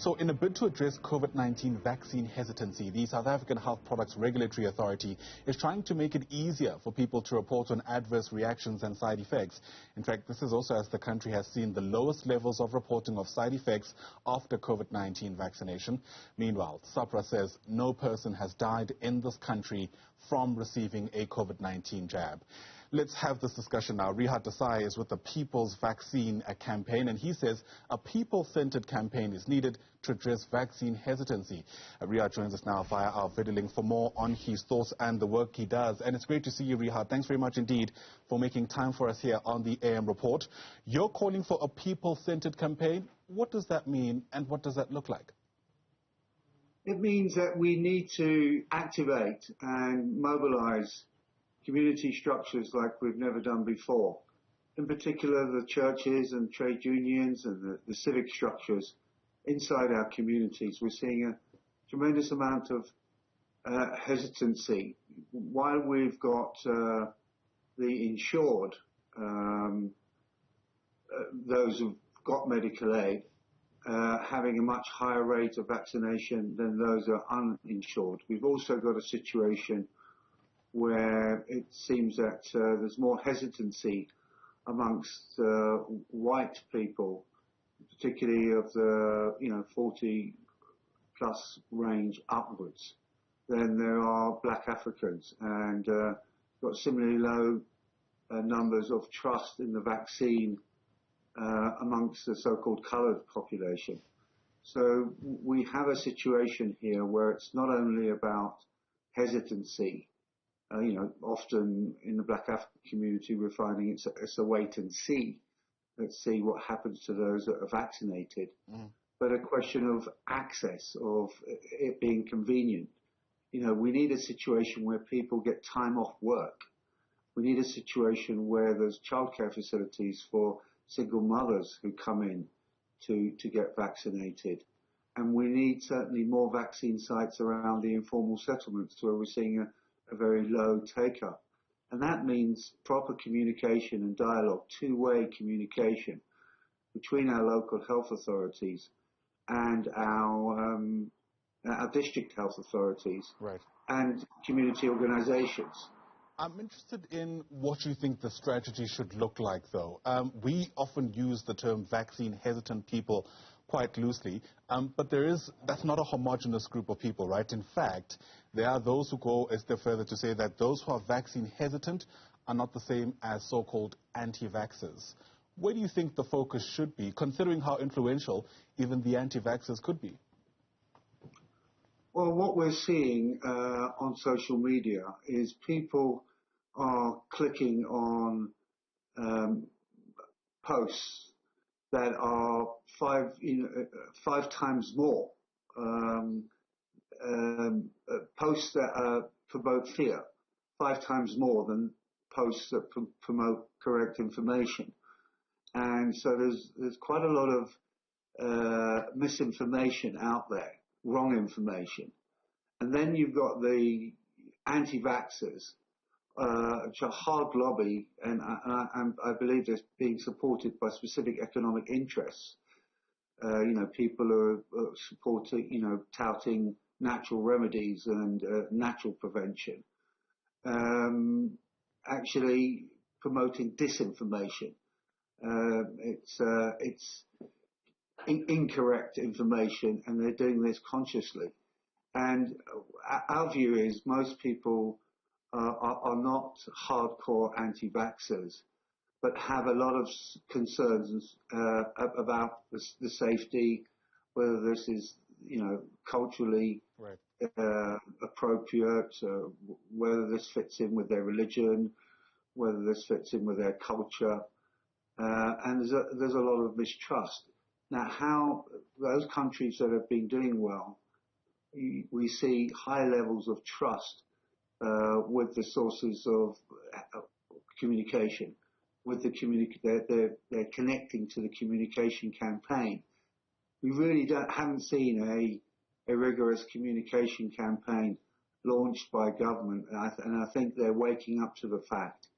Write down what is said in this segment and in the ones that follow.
So in a bid to address COVID-19 vaccine hesitancy, the South African Health Products Regulatory Authority is trying to make it easier for people to report on adverse reactions and side effects. In fact, this is also as the country has seen the lowest levels of reporting of side effects after COVID-19 vaccination. Meanwhile, SAHPRA says no person has died in this country from receiving a COVID-19 jab. Let's have this discussion now. Rehad Desai is with the People's Vaccine Campaign, and he says a people-centered campaign is needed to address vaccine hesitancy. Rehad joins us now via our video link for more on his thoughts and the work he does. And it's great to see you, Rehad. Thanks very much indeed for making time for us here on the AM Report. You're calling for a people-centered campaign. What does that mean, and what does that look like? It means that we need to activate and mobilize community structures like we've never done before. In particular, the churches and trade unions and the civic structures inside our communities. We're seeing a tremendous amount of hesitancy. While we've got the insured, those who've got medical aid, having a much higher rate of vaccination than those who are uninsured. We've also got a situation where it seems that there's more hesitancy amongst white people, particularly of the 40 plus range upwards, than there are black Africans, and got similarly low numbers of trust in the vaccine amongst the so-called coloured population. So we have a situation here where it's not only about hesitancy. Often in the black African community, we're finding it's a wait and see. Let's see what happens to those that are vaccinated. But a question of access, of it being convenient. We need a situation where people get time off work. We need a situation where there's childcare facilities for single mothers who come in to get vaccinated. And we need certainly more vaccine sites around the informal settlements where we're seeing a very low take-up. And that means proper communication and dialogue, two-way communication between our local health authorities and our district health authorities, right, and community organizations. I'm interested in what you think the strategy should look like, though. We often use the term vaccine hesitant people quite loosely, but that's not a homogenous group of people, right? In fact, there are those who go a step further to say that those who are vaccine hesitant are not the same as so-called anti-vaxxers. Where do you think the focus should be, considering how influential even the anti-vaxxers could be? Well, what we're seeing on social media is people are clicking on posts that are five times more, posts that promote fear, 5 times more than posts that promote correct information. And so there's quite a lot of misinformation out there, wrong information. And then you've got the anti-vaxxers, which are hard lobby, and I believe they're being supported by specific economic interests. People are supporting, touting natural remedies and natural prevention. Actually promoting disinformation. It's incorrect information, and they're doing this consciously. And our view is most people are not hardcore anti-vaxxers, but have a lot of concerns about the safety, whether this is, culturally right, appropriate, whether this fits in with their religion, whether this fits in with their culture, and there's a lot of mistrust. Now, how those countries that have been doing well, we see high levels of trust with the sources of communication, with the they're connecting to the communication campaign. We really haven't seen a rigorous communication campaign launched by government, and I think they're waking up to the fact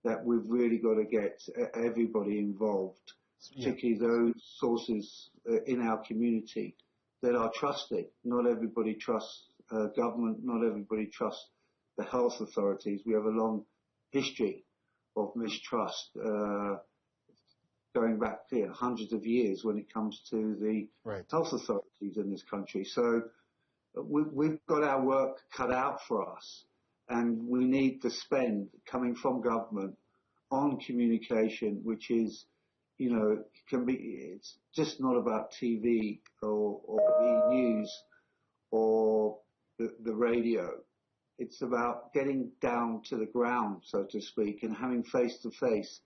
that we've really got to get everybody involved, particularly those sources in our community that are trusted. Not everybody trusts government, not everybody trusts the health authorities. We have a long history of mistrust going back hundreds of years when it comes to the health authorities in this country. So we've got our work cut out for us, and we need to spend coming from government on communication, which is, it's just not about TV or the news or the radio. It's about getting down to the ground, so to speak, and having face-to-face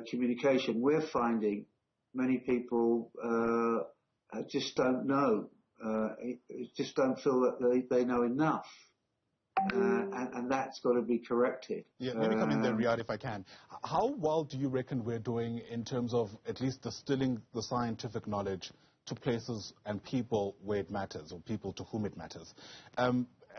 communication. We're finding many people just don't know, just don't feel that they know enough. And that's got to be corrected. Yeah, maybe come in there, Rehad, if I can. How well do you reckon we're doing in terms of at least distilling the scientific knowledge to places and people where it matters, or people to whom it matters?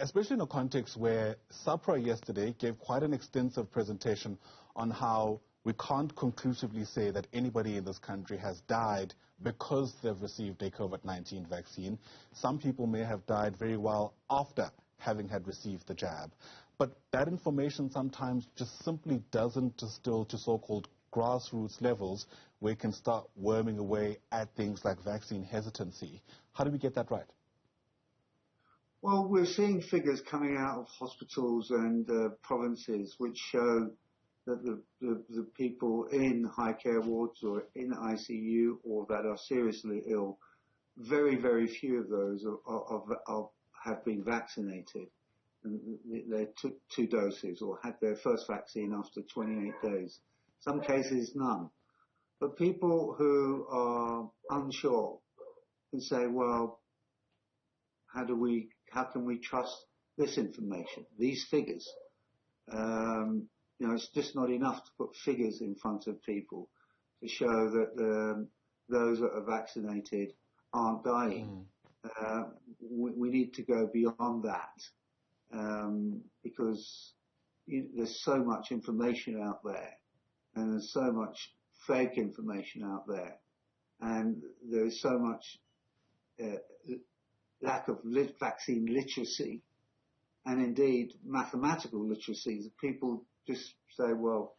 Especially in a context where SAHPRA yesterday gave quite an extensive presentation on how we can't conclusively say that anybody in this country has died because they've received a COVID-19 vaccine. Some people may have died very well after having had received the jab. But that information sometimes just simply doesn't distill to so-called grassroots levels where it can start worming away at things like vaccine hesitancy. How do we get that right? Well, we're seeing figures coming out of hospitals and provinces which show that the people in high care wards or in ICU or that are seriously ill, very, very few of those have been vaccinated. They took 2 doses or had their first vaccine after 28 days. Some cases, none. But people who are unsure can say, well, how can we trust this information, these figures? It's just not enough to put figures in front of people to show that those that are vaccinated aren't dying. We need to go beyond that because there's so much information out there, and there's so much fake information out there, and there's so much lack of vaccine literacy, and indeed mathematical literacy, that people just say, well,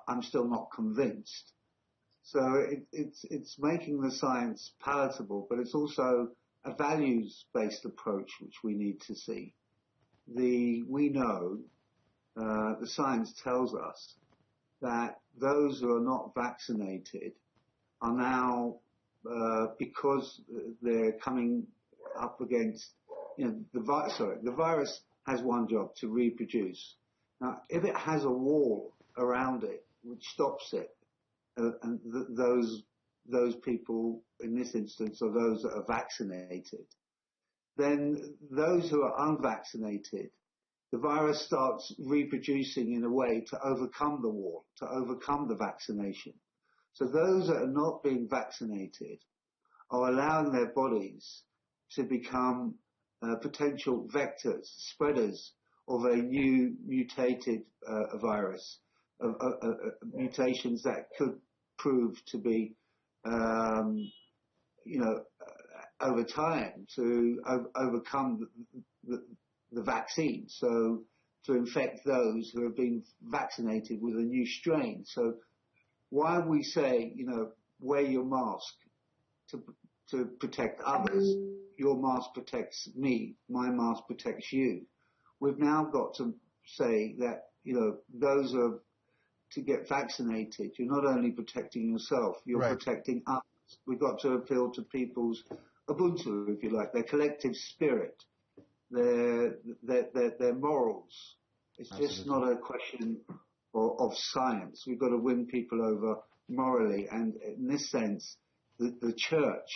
I'm still not convinced. So it's making the science palatable, but it's also a values-based approach which we need to see. We know, the science tells us that those who are not vaccinated are now, because they're coming up against, the virus has one job, to reproduce. Now, if it has a wall around it which stops it, and those people in this instance are those that are vaccinated, then those who are unvaccinated, the virus starts reproducing in a way to overcome the wall, to overcome the vaccination. So those that are not being vaccinated are allowing their bodies to become potential vectors, spreaders of a new mutated virus, mutations that could prove to be, over time to overcome the vaccine. So to infect those who have been vaccinated with a new strain. So while we say, wear your mask to protect others, your mask protects me, my mask protects you. We've now got to say that, those who are to get vaccinated, you're not only protecting yourself, you're protecting others. We've got to appeal to people's Ubuntu, if you like, their collective spirit, their morals. It's just not a question of science. We've got to win people over morally, and in this sense, the church,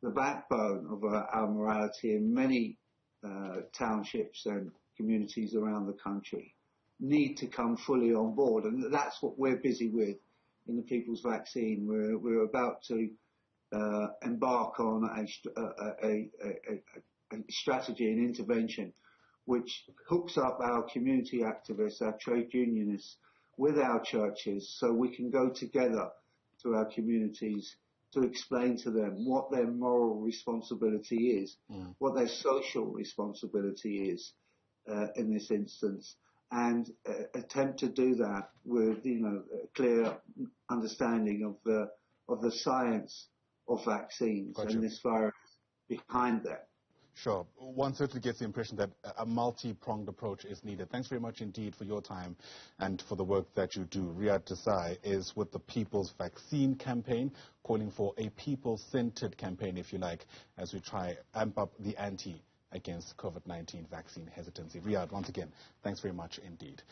the backbone of our morality in many townships and communities around the country, need to come fully on board, and that's what we're busy with in the People's Vaccine. We're about to embark on a strategy and intervention which hooks up our community activists, our trade unionists, with our churches, so we can go together to our communities to explain to them what their moral responsibility is, what their social responsibility is in this instance, and attempt to do that with, a clear understanding of the science of vaccines and this virus behind that. Sure. One certainly gets the impression that a multi-pronged approach is needed. Thanks very much indeed for your time and for the work that you do. Rehad Desai is with the People's Vaccine Campaign, calling for a people-centered campaign, if you like, as we try amp up the ante against COVID-19 vaccine hesitancy. Rehad, once again, thanks very much indeed.